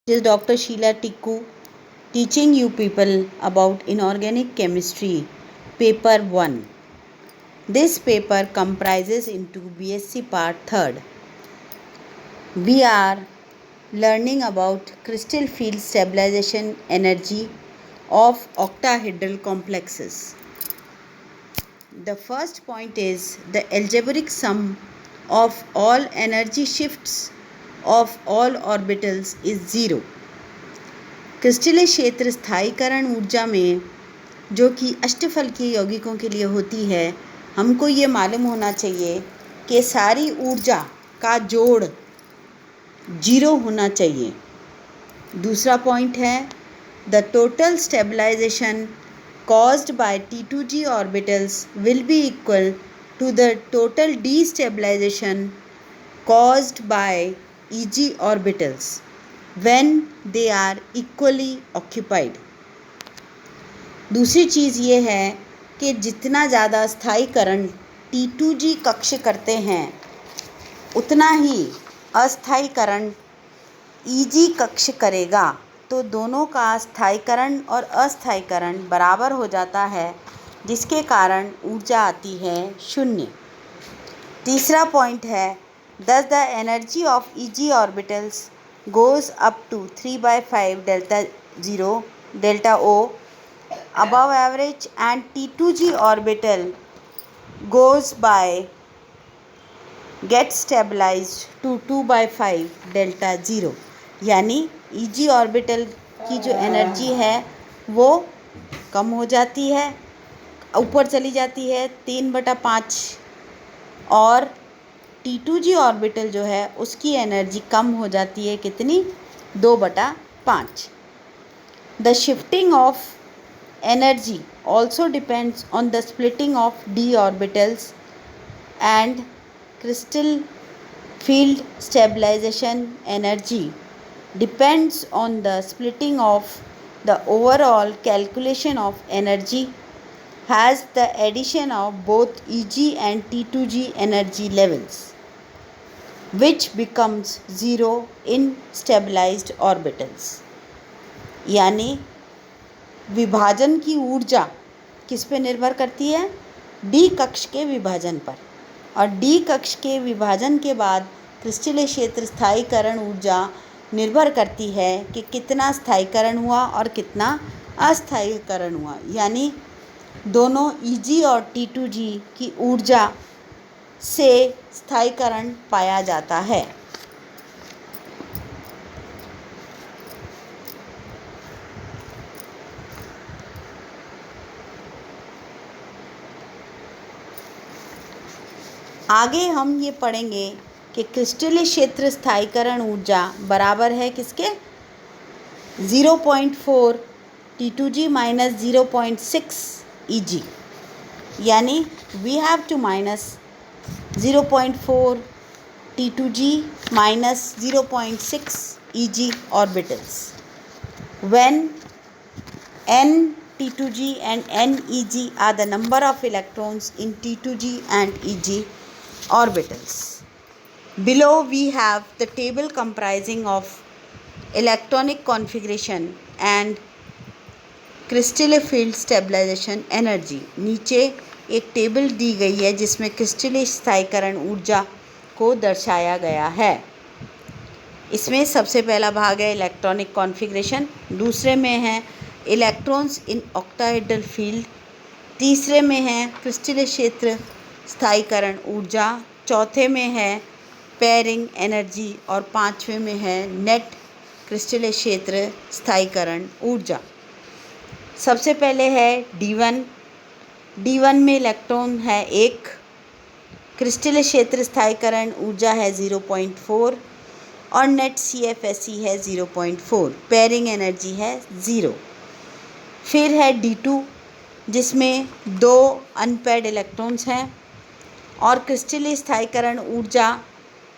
This is Dr. Sheila Tikku teaching you people about inorganic chemistry, paper 1. This paper comprises into BSc part 3rd. We are learning about crystal field stabilization energy of octahedral complexes. The first point is the algebraic sum of all energy shifts of all orbitals is 0. क्रिस्टलीय क्षेत्र स्थायीकरण ऊर्जा में जो कि अष्टफल के यौगिकों के लिए होती है, हमको ये मालूम होना चाहिए कि सारी ऊर्जा का जोड़ 0 होना चाहिए। दूसरा पॉइंट है the total stabilization caused by T2G orbitals will be equal to the total destabilization caused by EG orbitals when they are equally occupied. दूसरी चीज़ ये है कि जितना ज़्यादा स्थायीकरण T2G कक्ष करते हैं उतना ही अस्थायीकरण EG कक्ष करेगा, तो दोनों का स्थायीकरण और अस्थायीकरण बराबर हो जाता है, जिसके कारण ऊर्जा आती है 0। तीसरा पॉइंट है thus the energy of EG orbitals goes up to 3/5 delta O above average and T2G orbital gets stabilized to 2/5 delta 0। यानी EG ऑर्बिटल की जो एनर्जी है वो कम हो जाती है, ऊपर चली जाती है 3/5, और T2G ऑर्बिटल जो है उसकी एनर्जी कम हो जाती है कितनी, 2/5। The shifting of energy also depends on the splitting of d orbitals and crystal field stabilization energy depends on the splitting of the overall calculation of energy has the addition of both EG and T2G energy levels, which becomes 0 in stabilized orbitals। यानी विभाजन की ऊर्जा किस पे निर्भर करती है, D कक्ष के विभाजन पर, और D कक्ष के विभाजन के बाद क्रिस्टलीय क्षेत्र स्थायीकरण ऊर्जा निर्भर करती है कि कितना स्थायीकरण हुआ और कितना अस्थायीकरण हुआ। यानी दोनों EG और T2G की ऊर्जा से स्थायीकरण पाया जाता है। आगे हम ये पढ़ेंगे कि क्रिस्टलीय क्षेत्र स्थायीकरण ऊर्जा बराबर है किसके, 0.4 T2G माइनस 0.6 EG। यानी we have to minus 0.4 T2G minus 0.6 EG orbitals when n T2G and n EG are the number of electrons in T2G and EG orbitals। Below we have the table comprising of electronic configuration and crystal field stabilization energy। नीचे एक table दी गई है जिसमें क्रिस्टलीय स्थायीकरण ऊर्जा को दर्शाया गया है। इसमें सबसे पहला भाग है इलेक्ट्रॉनिक कॉन्फ़िगरेशन, दूसरे में है इलेक्ट्रॉन्स इन ऑक्टाहेड्रल फील्ड, तीसरे में है क्रिस्टलीय क्षेत्र स्थायीकरण ऊर्जा, चौथे में है पेयरिंग एनर्जी और पांचवें में है नेट क्रिस्टलीय क्षेत्र स्थायीकरण ऊर्जा। सबसे पहले है D1 में इलेक्ट्रॉन है 1, क्रिस्टलीय क्षेत्र स्थायीकरण ऊर्जा है 0.4 और नेट CFSE है 0.4, पेयरिंग एनर्जी है 0। फिर है D2 जिसमें 2 अनपेयर्ड इलेक्ट्रॉन्स हैं और क्रिस्टलीय स्थायीकरण ऊर्जा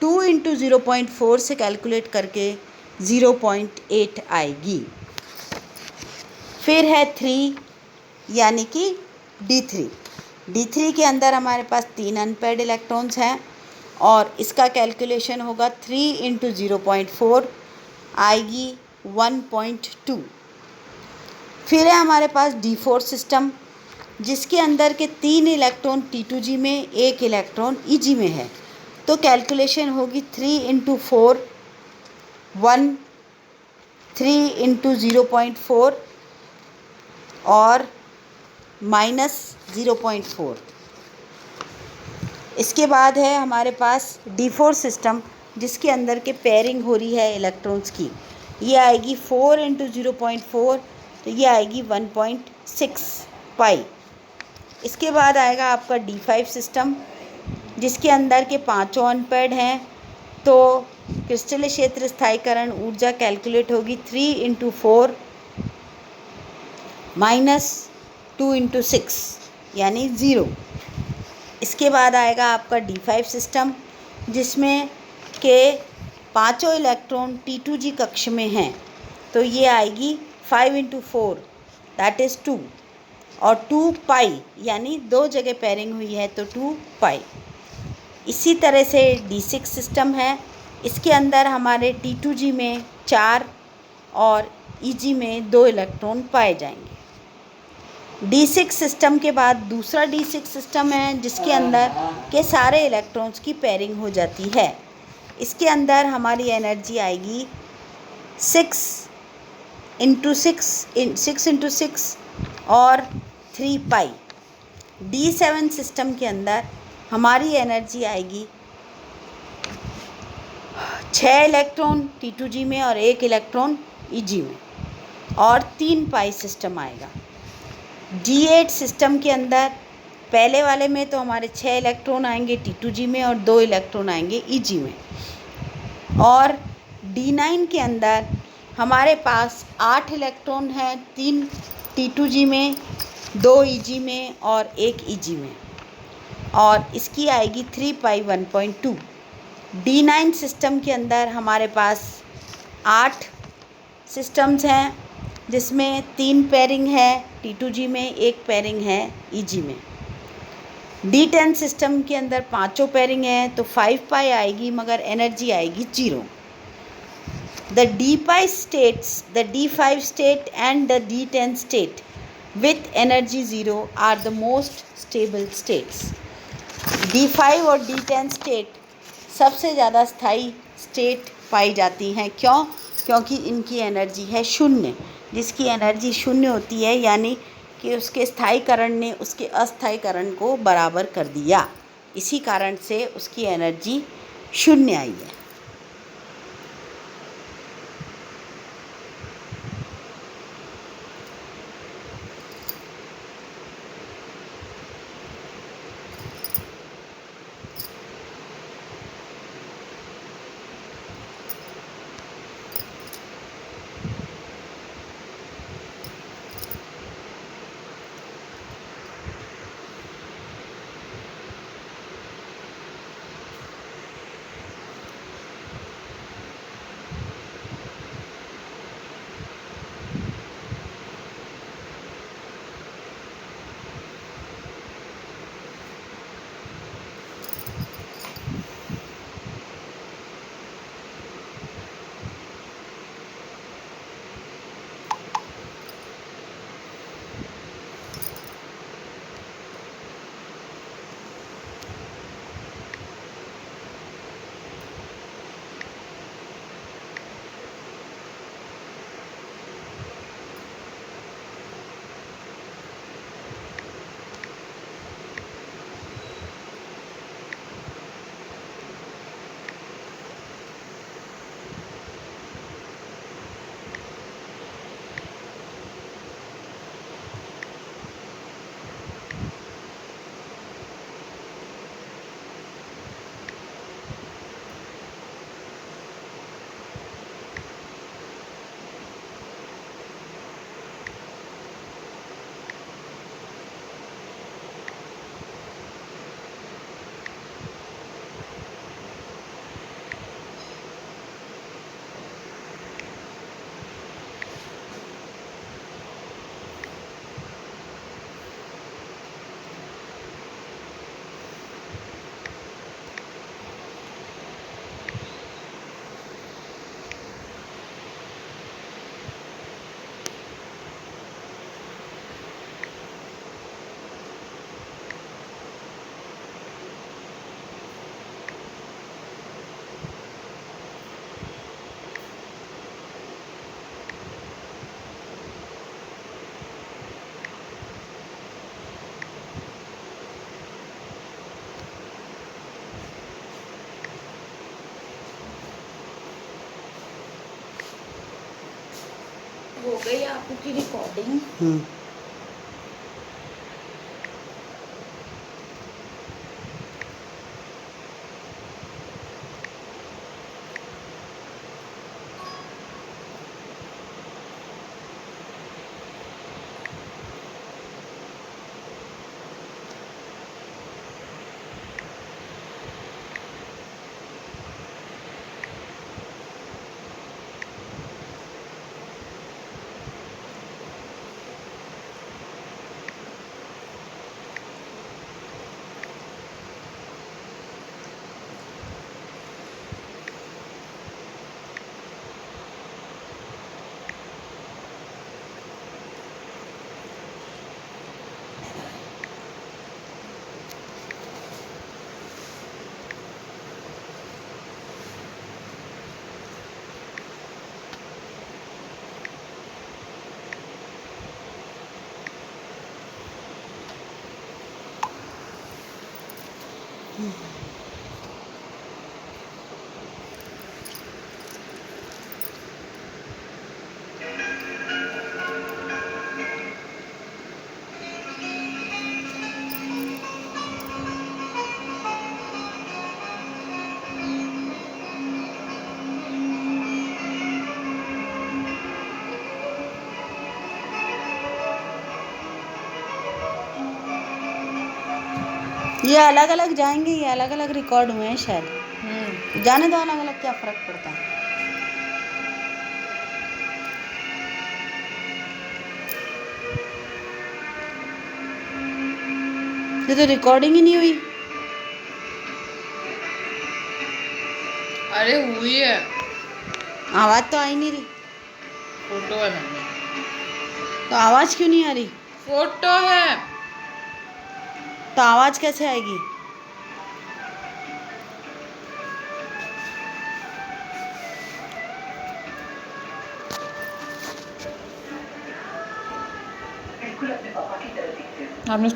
2 × 0.4 से कैलकुलेट करके 0.8 आएगी। फिर है 3 यानी कि D3 के अंदर हमारे पास 3 अनपेयर्ड इलेक्ट्रॉन्स हैं और इसका कैलकुलेशन होगा 3 × 0.4 आएगी 1.2। फिर है हमारे पास D4 सिस्टम, जिसके अंदर के 3 इलेक्ट्रॉन T2G में, 1 इलेक्ट्रॉन EG में है। तो कैलकुलेशन होगी 3 × 4 1, 3 × 0.4 और -0.4। इसके बाद है हमारे पास D4 सिस्टम, जिसके अंदर के पेयरिंग हो रही है इलेक्ट्रॉन्स की। ये आएगी 4 × 0.4, तो ये आएगी 1.6 पाई। इसके बाद आएगा आपका D5 सिस्टम, जिसके अंदर के 5 अनपेयर्ड हैं। तो क्रिस्टलीय क्षेत्र स्थायीकरण ऊर्जा कैलकुलेट होगी 3 × 4 -2 × 6 यानी 0। इसके बाद आएगा आपका D5 सिस्टम, जिसमें के 5 इलेक्ट्रॉन T2G कक्ष में हैं। तो ये आएगी 5 × 4 दैट इज़ 2 और 2 पाई यानी 2 जगह पेयरिंग हुई है तो 2 पाई। इसी तरह से D6 सिस्टम है। इसके अंदर हमारे T2G में 4 और EG में 2 इलेक्ट्रॉन पाए जाएंगे। D6 सिस्टम के बाद दूसरा D6 सिस्टम है, जिसके अंदर के सारे इलेक्ट्रॉन्स की पेयरिंग हो जाती है। इसके अंदर हमारी एनर्जी आएगी 6 × 6 और 3 पाई। D7 सिस्टम के अंदर हमारी एनर्जी आएगी 6 इलेक्ट्रॉन T2G में और 1 इलेक्ट्रॉन EG में और 3 पाई सिस्टम आएगा। D8 सिस्टम के अंदर पहले वाले में तो हमारे 6 इलेक्ट्रॉन आएंगे T2G में और 2 इलेक्ट्रॉन आएंगे EG में। और D9 के अंदर हमारे पास 8 इलेक्ट्रॉन हैं, 3 T2G में, 2 EG में और 1 EG में, और इसकी आएगी 3 पाई 1.2। D9 सिस्टम के अंदर हमारे पास 8 सिस्टम्स हैं, जिसमें 3 पेयरिंग है T2G में, 1 पेयरिंग है EG में। D10 सिस्टम के अंदर 5 पेयरिंग है तो 5 पाई आएगी, मगर एनर्जी आएगी 0। The D5 state and the D10 state with energy 0 are the most stable states. D5 और D10 स्टेट सबसे ज़्यादा स्थायी स्टेट पाई जाती हैं। क्यों? क्योंकि इनकी एनर्जी है 0। जिसकी एनर्जी 0 होती है यानी कि उसके स्थायीकरण ने उसके अस्थायीकरण को बराबर कर दिया, इसी कारण से उसकी एनर्जी 0 आई है। हो गई आपकी रिकॉर्डिंग। ये अलग अलग जाएंगे, ये अलग अलग रिकॉर्ड हुए हैं शायद। जाने दो, अलग अलग क्या फर्क पड़ता है। ये तो रिकॉर्डिंग ही नहीं हुई। अरे हुई है, आवाज तो आ ही नहीं रही। फोटो है मम्मी। तो आवाज क्यों नहीं आ रही? फोटो है। तो आवाज कैसे आएगी? आपने